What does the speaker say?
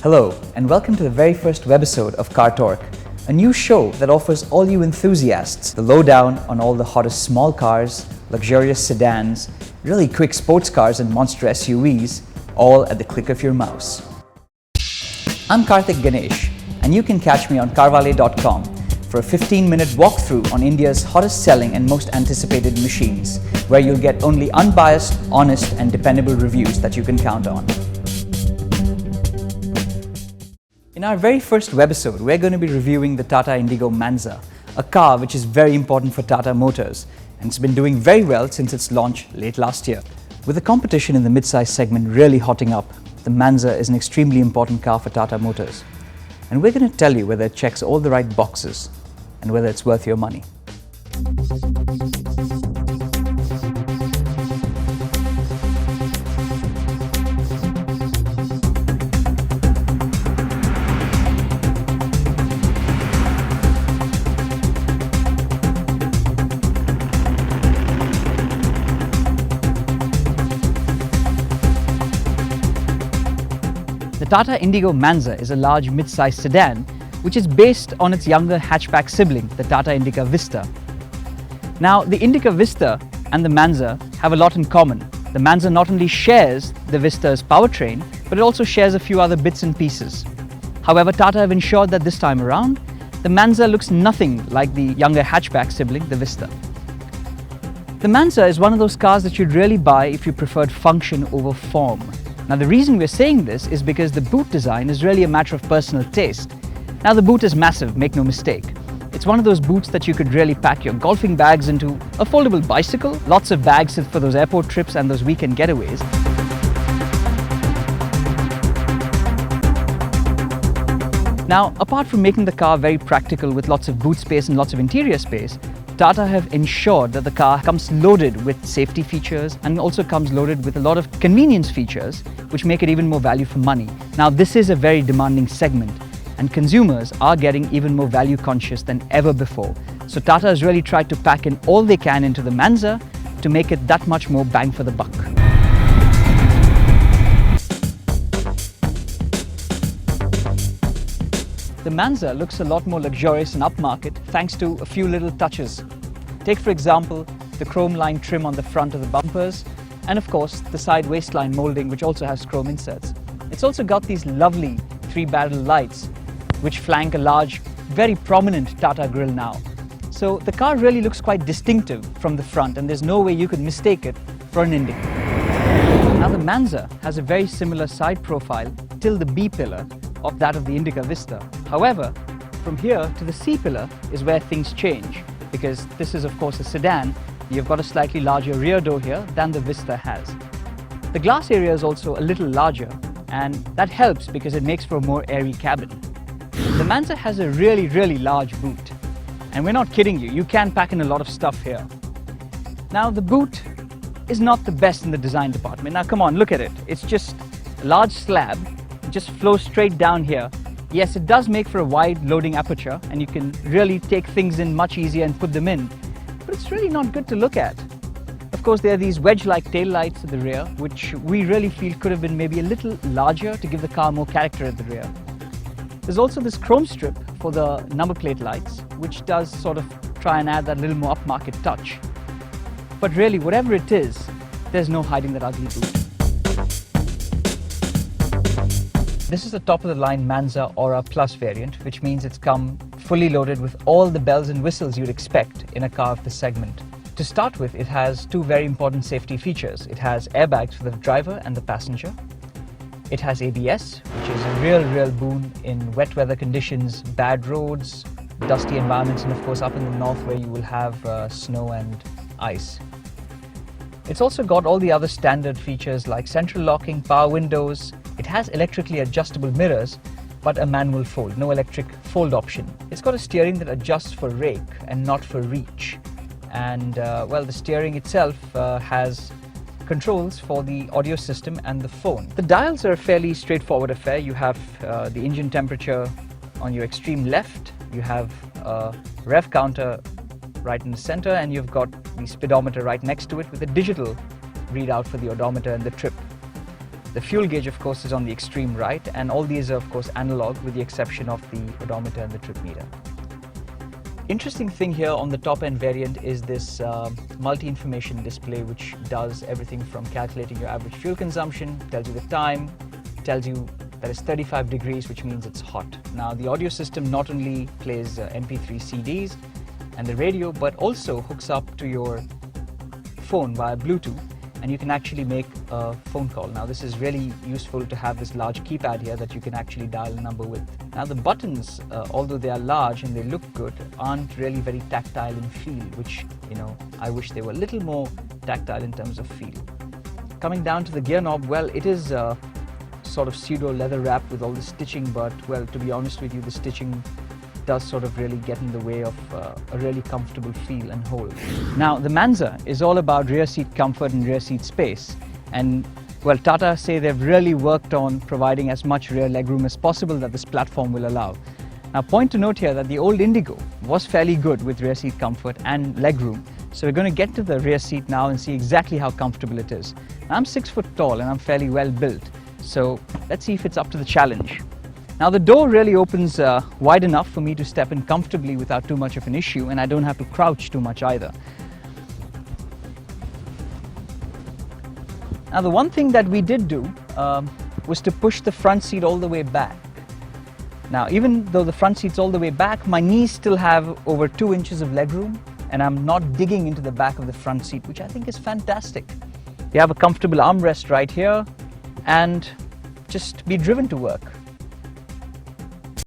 Hello, and welcome to the very first webisode of Car Torque, a new show that offers all you enthusiasts the lowdown on all the hottest small cars, luxurious sedans, really quick sports cars and monster SUVs, all at the click of your mouse. I'm Karthik Ganesh, and you can catch me on Carwale.com for a 15-minute walkthrough on India's hottest selling and most anticipated machines, where you'll get only unbiased, honest and dependable reviews that you can count on. In our very first webisode, we're going to be reviewing the Tata Indigo Manza, a car which is very important for Tata Motors and it's been doing very well since its launch late last year. With the competition in the mid-size segment really hotting up, the Manza is an extremely important car for Tata Motors. And we're going to tell you whether it checks all the right boxes and whether it's worth your money. The Tata Indigo Manza is a large mid-size sedan which is based on its younger hatchback sibling, the Tata Indica Vista. Now, the Indica Vista and the Manza have a lot in common. The Manza not only shares the Vista's powertrain, but it also shares a few other bits and pieces. However, Tata have ensured that this time around, the Manza looks nothing like the younger hatchback sibling, the Vista. The Manza is one of those cars that you'd really buy if you preferred function over form. Now, the reason we're saying this is because the boot design is really a matter of personal taste. Now, the boot is massive, make no mistake. It's one of those boots that you could really pack your golfing bags into, a foldable bicycle, lots of bags for those airport trips and those weekend getaways. Now, apart from making the car very practical with lots of boot space and lots of interior space, Tata have ensured that the car comes loaded with safety features and also comes loaded with a lot of convenience features which make it even more value for money. Now, this is a very demanding segment and consumers are getting even more value conscious than ever before. So Tata has really tried to pack in all they can into the Manza to make it that much more bang for the buck. The Manza looks a lot more luxurious and upmarket thanks to a few little touches. Take for example the chrome line trim on the front of the bumpers and of course the side waistline molding which also has chrome inserts. It's also got these lovely 3-barrel lights which flank a large, very prominent Tata grille now. So the car really looks quite distinctive from the front and there's no way you could mistake it for an Indica. Now the Manza has a very similar side profile till the B pillar of that of the Indica Vista. However, from here to the C pillar is where things change because this is of course a sedan. You've got a slightly larger rear door here than the Vista has. The glass area is also a little larger and that helps because it makes for a more airy cabin. The Manza has a really large boot and we're not kidding you, you can pack in a lot of stuff here. Now the boot is not the best in the design department. Now come on, look at it. It's just a large slab. It just flows straight down here. Yes, it does make for a wide loading aperture and you can really take things in much easier and put them in, but it's really not good to look at. Of course, there are these wedge-like tail lights at the rear, which we really feel could have been maybe a little larger to give the car more character at the rear. There's also this chrome strip for the number plate lights, which does sort of try and add that little more upmarket touch. But really, whatever it is, there's no hiding that ugly boot. This is the top-of-the-line Manza Aura Plus variant, which means it's come fully loaded with all the bells and whistles you'd expect in a car of this segment. To start with, it has two very important safety features. It has airbags for the driver and the passenger. It has ABS, which is a real boon in wet weather conditions, bad roads, dusty environments, and of course up in the north where you will have snow and ice. It's also got all the other standard features like central locking, power windows. It has electrically adjustable mirrors, but a manual fold, no electric fold option. It's got a steering that adjusts for rake and not for reach. And well, the steering itself has controls for the audio system and the phone. The dials are a fairly straightforward affair. You have the engine temperature on your extreme left, you have a rev counter right in the center, and you've got the speedometer right next to it with a digital readout for the odometer and the trip. The fuel gauge, of course, is on the extreme right, and all these are, of course, analog with the exception of the odometer and the trip meter. Interesting thing here on the top end variant is this multi-information display, which does everything from calculating your average fuel consumption, tells you the time, tells you that it's 35 degrees, which means it's hot. Now, the audio system not only plays MP3 CDs and the radio, but also hooks up to your phone via Bluetooth, and you can actually make a phone call. Now, this is really useful to have this large keypad here that you can actually dial a number with. Now, the buttons, although they are large and they look good, aren't really very tactile in feel, which, I wish they were a little more tactile in terms of feel. Coming down to the gear knob, well, it is sort of pseudo leather wrapped with all the stitching, but, well, to be honest with you, the stitching does sort of really get in the way of a really comfortable feel and hold. Now, the Manza is all about rear seat comfort and rear seat space, and well, Tata say they've really worked on providing as much rear legroom as possible that this platform will allow. Now, point to note here that the old Indigo was fairly good with rear seat comfort and legroom, so we're going to get to the rear seat now and see exactly how comfortable it is. Now, I'm 6 foot tall and I'm fairly well built, so let's see if it's up to the challenge. Now, the door really opens wide enough for me to step in comfortably without too much of an issue, and I don't have to crouch too much either. Now, the one thing that we did do was to push the front seat all the way back. Now, even though the front seat's all the way back, my knees still have over 2 inches of legroom, and I'm not digging into the back of the front seat, which I think is fantastic. You have a comfortable armrest right here, and just be driven to work.